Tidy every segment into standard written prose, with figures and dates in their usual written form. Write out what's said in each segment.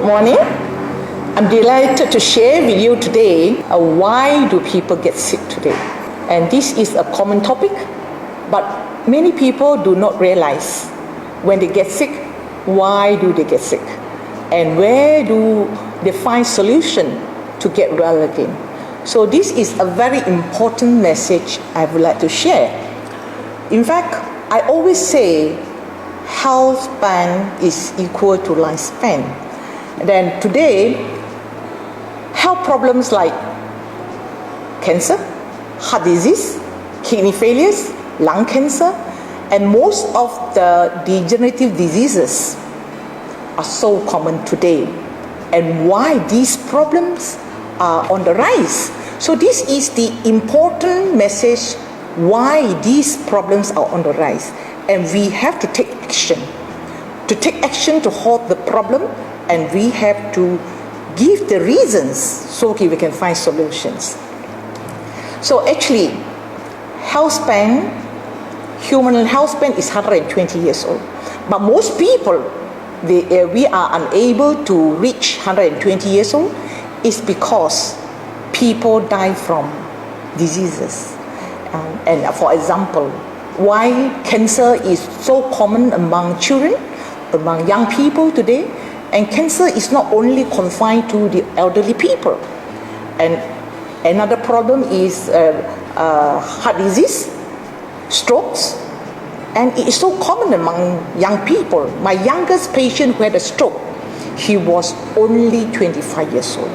morning. I'm delighted to share with you today why do people get sick today. And this is a common topic, but many people do not realize when they get sick, why do they get sick? And where do they find solution to get well again? So this is a very important message I would like to share. In fact, I always say health span is equal to lifespan. Then today, health problems like cancer, heart disease, kidney failures, lung cancer, and most of the degenerative diseases are so common today. And why these problems are on the rise. So this is the important message why these problems are on the rise. And we have to take action. To take action to halt the problem, and we have to give the reasons so we can find solutions. So actually, human health span is 120 years old. But most people, we are unable to reach 120 years old is because people die from diseases. And for example, why cancer is so common among children, among young people today, and cancer is not only confined to the elderly people. And another problem is heart disease, strokes, and it is so common among young people. My youngest patient who had a stroke, he was only 25 years old.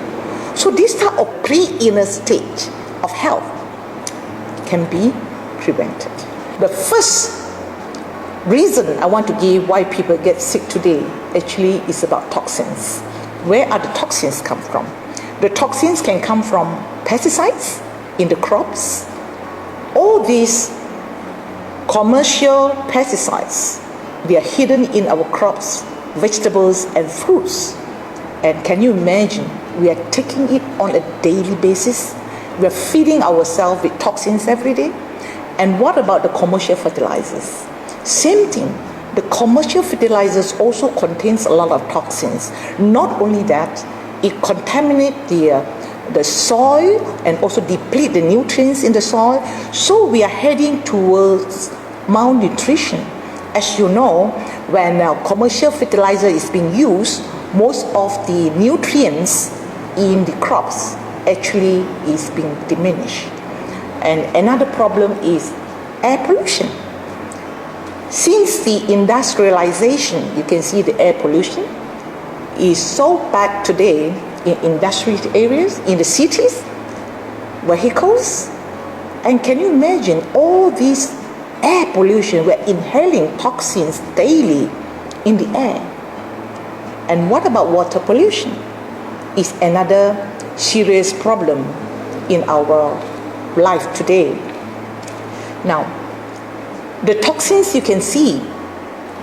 So this type of pre-illness stage of health can be prevented. The first reason I want to give why people get sick today actually is about toxins. Where are the toxins come from? The toxins can come from pesticides in the crops. All these commercial pesticides, they are hidden in our crops, vegetables and fruits. And can you imagine, we are taking it on a daily basis. We are feeding ourselves with toxins every day. And what about the commercial fertilizers? Same thing. The commercial fertilizers also contains a lot of toxins. Not only that, it contaminates the soil and also deplete the nutrients in the soil. So we are heading towards malnutrition. As you know, when commercial fertilizer is being used, most of the nutrients in the crops actually is being diminished. And another problem is air pollution. Since the industrialization, you can see the air pollution is so bad today in industrial areas, in the cities, vehicles. And can you imagine all this air pollution? We're inhaling toxins daily in the air. And what about water pollution? Is another serious problem in our life today. Now, the toxins you can see,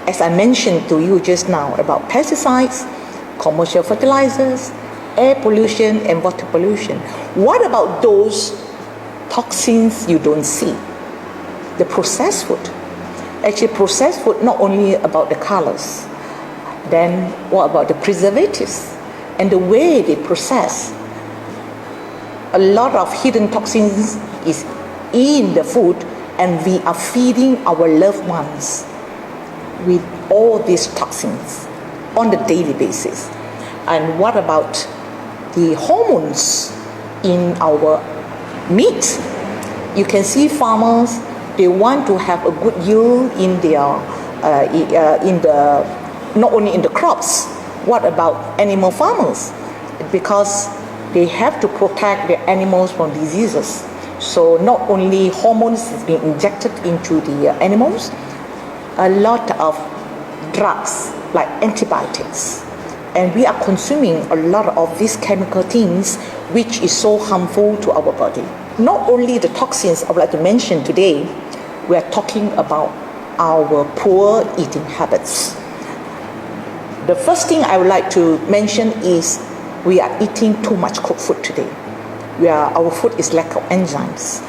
as I mentioned to you just now about pesticides, commercial fertilizers, air pollution and water pollution. What about those toxins you don't see? The processed food. Actually, processed food not only about the colors, then what about the preservatives and the way they process? A lot of hidden toxins is in the food, and we are feeding our loved ones with all these toxins on a daily basis. And what about the hormones in our meat? You can see farmers, they want to have a good yield in their not only in the crops. What about animal farmers? Because they have to protect their animals from diseases. So not only hormones is being injected into the animals, a lot of drugs like antibiotics. And we are consuming a lot of these chemical things which is so harmful to our body. Not only the toxins I would like to mention today, we are talking about our poor eating habits. The first thing I would like to mention is we are eating too much cooked food today. Our food is lack of enzymes.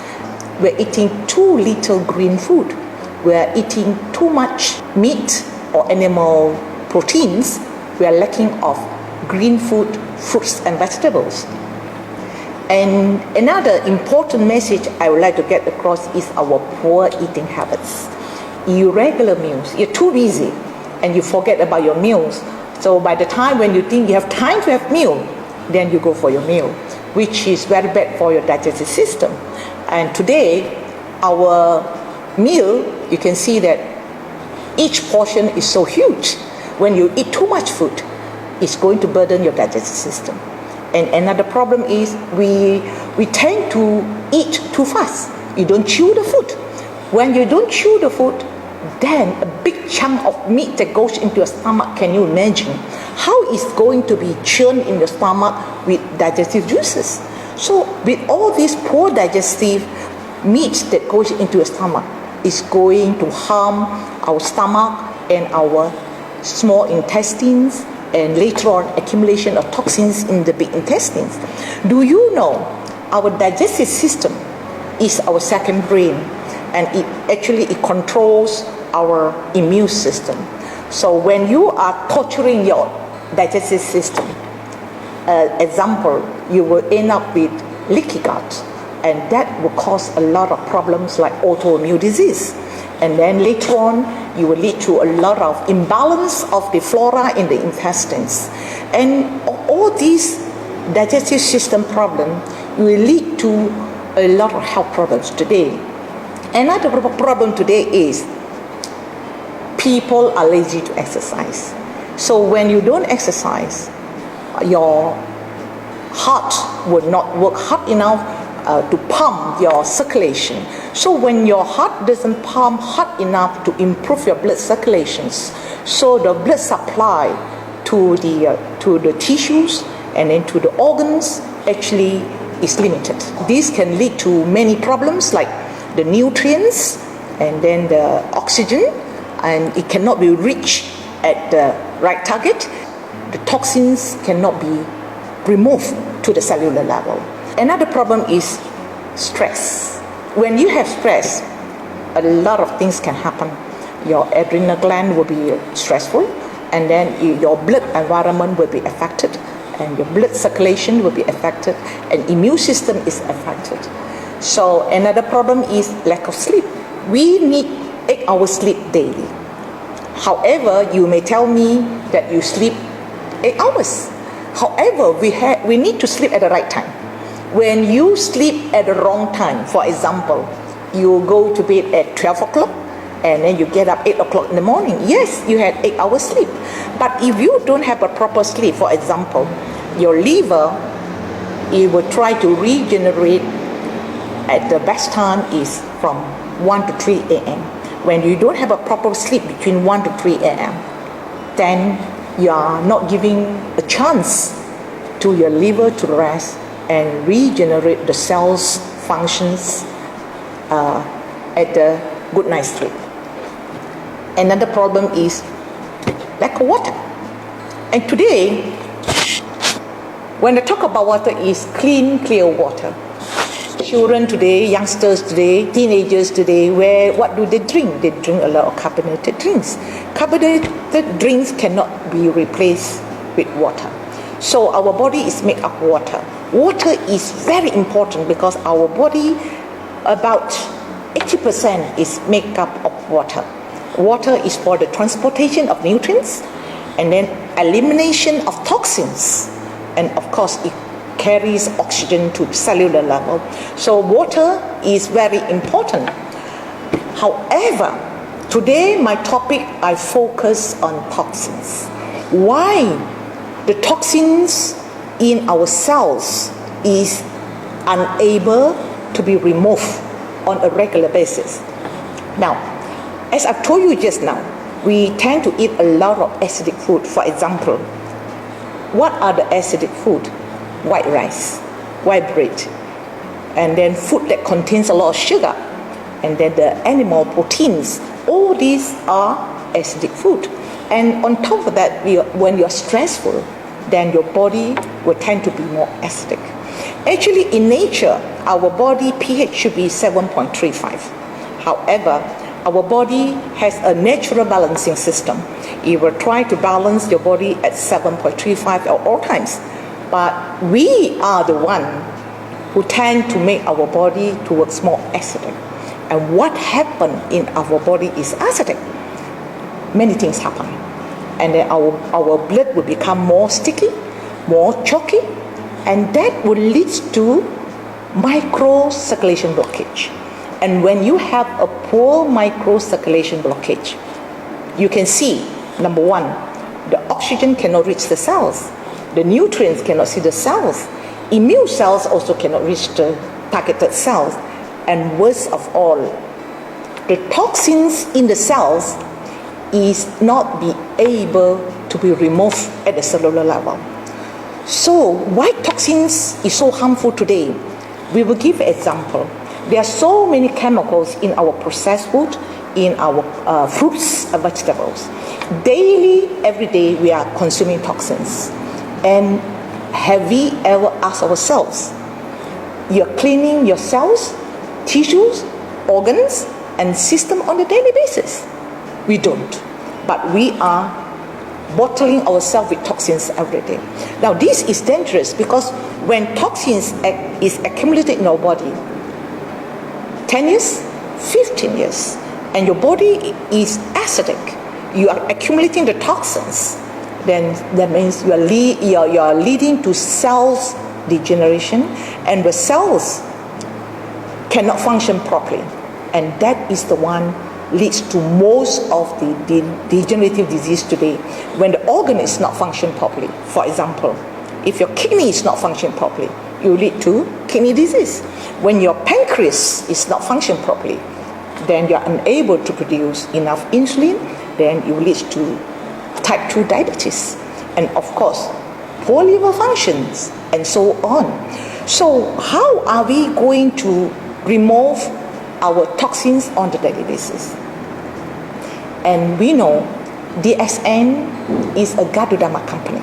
We're eating too little green food. We're eating too much meat or animal proteins. We are lacking of green food, fruits and vegetables. And another important message I would like to get across is our poor eating habits. Irregular meals. You're too busy and you forget about your meals. So by the time when you think you have time to have meal, then you go for your meal, which is very bad for your digestive system. And today, our meal, you can see that each portion is so huge. When you eat too much food, it's going to burden your digestive system. And another problem is we tend to eat too fast. You don't chew the food. When you don't chew the food, then a big chunk of meat that goes into your stomach, can you imagine how it's going to be churned in your stomach with digestive juices? So with all these poor digestive meats that goes into your stomach, is going to harm our stomach and our small intestines, and later on accumulation of toxins in the big intestines. Do you know our digestive system is our second brain, and it controls our immune system. So when you are torturing your digestive system, example, you will end up with leaky gut, and that will cause a lot of problems like autoimmune disease. And then later on, you will lead to a lot of imbalance of the flora in the intestines. And all these digestive system problems will lead to a lot of health problems today. Another problem today is people are lazy to exercise. So when you don't exercise, your heart will not work hard enough to pump your circulation. So when your heart doesn't pump hard enough to improve your blood circulations, so the blood supply to the tissues and then to the organs actually is limited. This can lead to many problems like the nutrients and then the oxygen, and it cannot be reached at the right target. The toxins cannot be removed to the cellular level. Another problem is stress. When you have stress, a lot of things can happen. Your adrenal gland will be stressful, and then your blood environment will be affected, and your blood circulation will be affected, and immune system is affected. So another problem is lack of sleep. We need 8 hours sleep daily. However, you may tell me that you sleep 8 hours. However, we need to sleep at the right time. When you sleep at the wrong time, for example, you go to bed at 12 o'clock and then you get up 8 o'clock in the morning. Yes, you had 8 hours sleep. But if you don't have a proper sleep, for example, your liver, it will try to regenerate at the best time is from 1 to 3 a.m. When you don't have a proper sleep between 1 to 3 a.m., then you are not giving a chance to your liver to rest and regenerate the cells functions at the good night's sleep. Another problem is lack of water. And today, when I talk about water, is clean, clear water. Children today, youngsters today, teenagers today, what do they drink? They drink a lot of carbonated drinks. Carbonated drinks cannot be replaced with water. So our body is made of water. Water is very important because our body, about 80% is made up of water. Water is for the transportation of nutrients and then elimination of toxins. And of course, it carries oxygen to cellular level. So water is very important. However, today my topic, I focus on toxins. Why the toxins in our cells is unable to be removed on a regular basis. Now, as I've told you just now, we tend to eat a lot of acidic food. For example, what are the acidic food? White rice, white bread, and then food that contains a lot of sugar, and then the animal proteins. All these are acidic food. And on top of that, when you're stressful, then your body will tend to be more acidic. Actually, in nature, our body pH should be 7.35. However, Our body has a natural balancing system. It will try to balance your body at 7.35 at all times. But we are the one who tend to make our body towards more acidic. And what happens in our body is acidic. Many things happen. And then our blood will become more sticky, more chalky, and that will lead to microcirculation blockage. And when you have a poor microcirculation blockage, you can see, number one, the oxygen cannot reach the cells, the nutrients cannot see the cells, immune cells also cannot reach the targeted cells, and worst of all, the toxins in the cells is not be able to be removed at the cellular level. So why toxins is so harmful today? We will give an example. There are so many chemicals in our processed food, in our fruits and vegetables. Daily, every day, we are consuming toxins. And have we ever asked ourselves, you're cleaning your cells, tissues, organs, and system on a daily basis? We don't. But we are bottling ourselves with toxins every day. Now, this is dangerous because when toxins is accumulated in our body, 10 years, 15 years, and your body is acidic, you are accumulating the toxins, then that means you are leading to cells degeneration, and the cells cannot function properly. And that is the one leads to most of the degenerative disease today. When the organ is not functioning properly, for example, if your kidney is not functioning properly, you lead to kidney disease. When your pancreas is not functioning properly, then you are unable to produce enough insulin, then you lead to type 2 diabetes. And of course, poor liver functions, and so on. So how are we going to remove our toxins on the daily basis? And we know DSN is a Ganoderma company,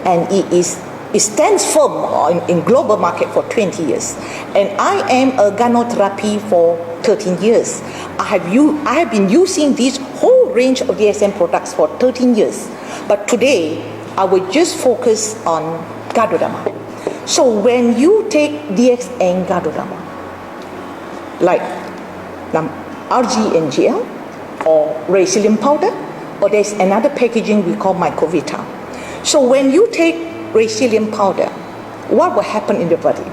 and it stands firm in global market for 20 years. And I am a Ganoderma for 13 years. I have been using this whole range of DSN products for 13 years. But today, I will just focus on Ganoderma. So when you take DSN Ganoderma, like RGNGL or Resilient powder, or there's another packaging we call Mycovita. So when you take Resilient powder, what will happen in the body?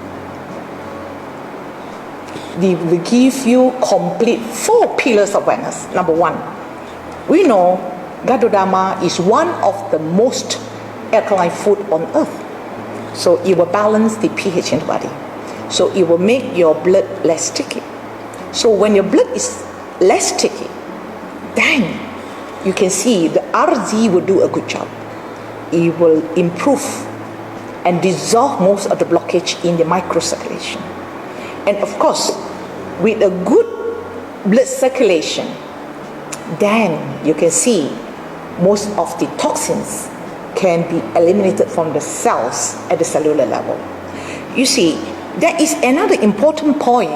They will give you complete 4 pillars of wellness. Number one, we know Ganoderma is one of the most alkaline food on earth. So it will balance the pH in the body. So it will make your blood less sticky. So when your blood is less sticky, then you can see the RZ will do a good job. It will improve and dissolve most of the blockage in the microcirculation. And of course, with a good blood circulation, then you can see most of the toxins can be eliminated from the cells at the cellular level. You see, there is another important point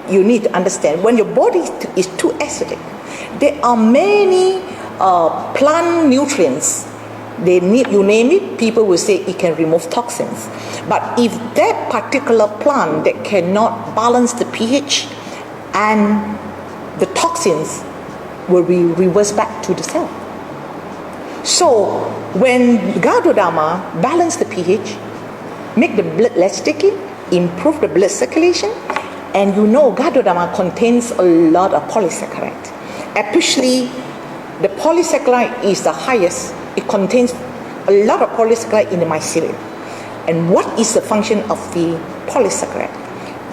you need to understand. When your body is too acidic, there are many plant nutrients. They need, you name it, people will say it can remove toxins. But if that particular plant that cannot balance the pH, and the toxins will be reversed back to the cell. So when Ganoderma balance the pH, make the blood less sticky, improve the blood circulation, and you know Ganoderma contains a lot of polysaccharide. Especially the polysaccharide is the highest. It contains a lot of polysaccharide in the mycelium. And what is the function of the polysaccharide?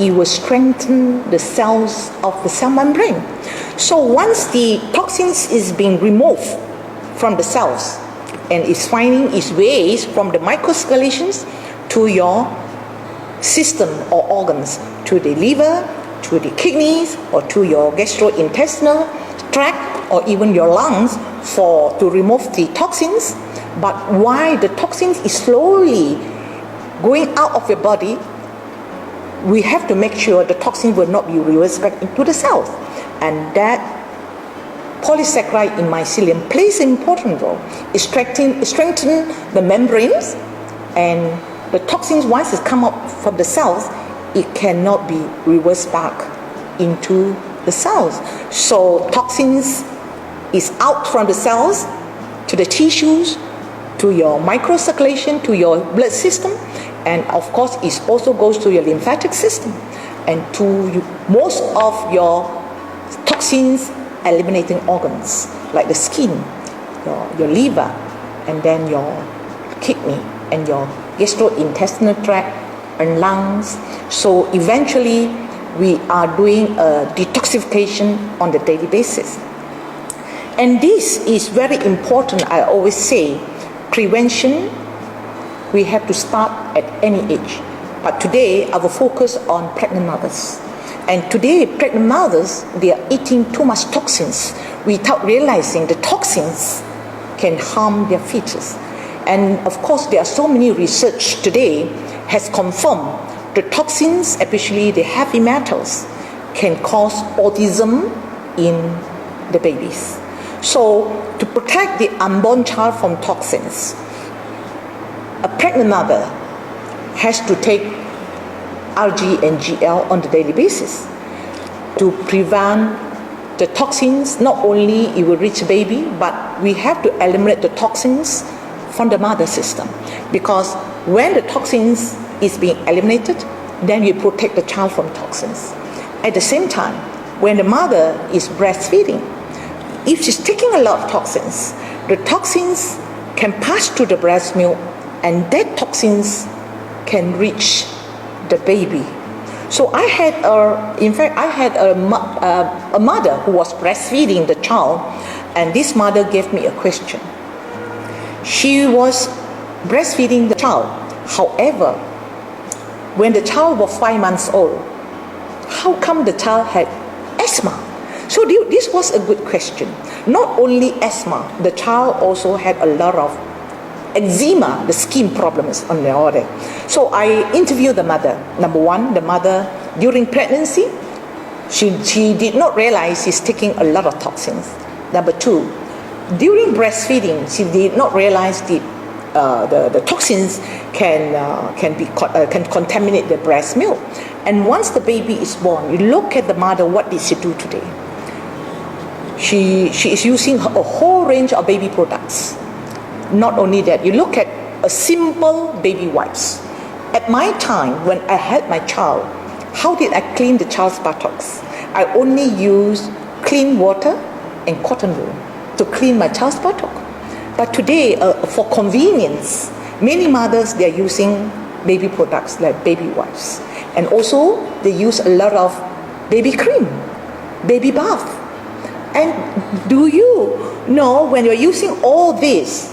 It will strengthen the cells of the cell membrane. So once the toxins is being removed from the cells and is finding its ways from the microcirculations to your system or organs, to the liver, to the kidneys, or to your gastrointestinal tract, or even your lungs to remove the toxins. But while the toxins is slowly going out of your body, we have to make sure the toxin will not be reversed back into the cells. And that polysaccharide in mycelium plays an important role. It strengthens the membranes, and the toxins, once it come up from the cells, it cannot be reversed back into the cells. So toxins is out from the cells to the tissues, to your microcirculation, to your blood system, and of course it also goes to your lymphatic system and to most of your toxins eliminating organs like the skin, your liver, and then your kidney and your gastrointestinal tract and lungs. So eventually we are doing a detoxification on the daily basis. And this is very important. I always say prevention, we have to start at any age. But today I will focus on pregnant mothers. And today pregnant mothers, they are eating too much toxins without realizing the toxins can harm their fetus. And of course there are so many research today has confirmed the toxins, especially the heavy metals, can cause autism in the babies. So to protect the unborn child from toxins, a pregnant mother has to take RG and GL on the daily basis to prevent the toxins. Not only it will reach the baby, but we have to eliminate the toxins from the mother system, because when the toxins is being eliminated, then we protect the child from toxins. At the same time, when the mother is breastfeeding, if she's taking a lot of toxins, the toxins can pass through the breast milk, and that toxins can reach the baby. So I had a mother who was breastfeeding the child, and this mother gave me a question. She was breastfeeding the child. However, when the child was 5 months old, how come the child had asthma? So this was a good question. Not only asthma, the child also had a lot of eczema, the skin problems on the order. So I interviewed the mother. Number one, the mother during pregnancy, she did not realize she's taking a lot of toxins. Number two, during breastfeeding, she did not realize the toxins can contaminate the breast milk. And once the baby is born, you look at the mother, what did she do today? She is using a whole range of baby products. Not only that, you look at a simple baby wipes. At my time, when I had my child, how did I clean the child's buttocks? I only used clean water and cotton wool to clean my child's buttock. But today, for convenience, many mothers, they are using baby products like baby wipes. And also, they use a lot of baby cream, baby bath. And do you know, when you're using all these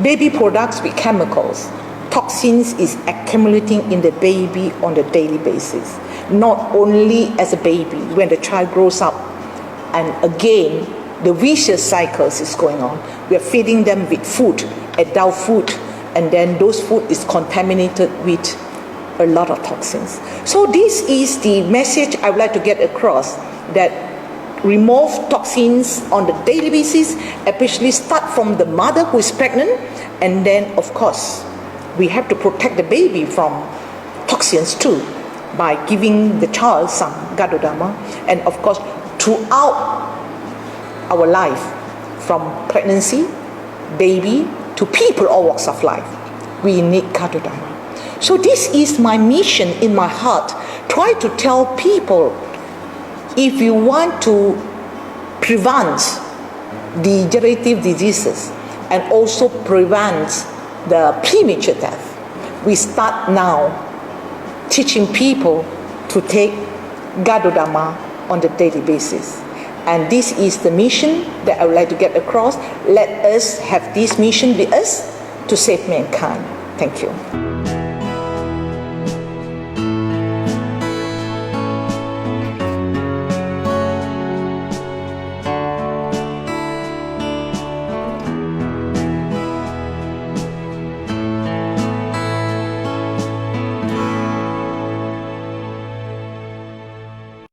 baby products with chemicals, toxins is accumulating in the baby on the daily basis. Not only as a baby, when the child grows up, and again, the vicious cycles is going on. We are feeding them with food, adult food, and then those food is contaminated with a lot of toxins. So this is the message I would like to get across, that remove toxins on the daily basis, especially start from the mother who is pregnant, and then of course we have to protect the baby from toxins too by giving the child some Ganoderma, and of course throughout our life, from pregnancy, baby, to people all walks of life, we need Ganoderma. So this is my mission in my heart. Try to tell people, if you want to prevent degenerative diseases and also prevent the premature death, we start now teaching people to take Ganoderma on the daily basis. And this is the mission that I would like to get across. Let us have this mission with us to save mankind. Thank you.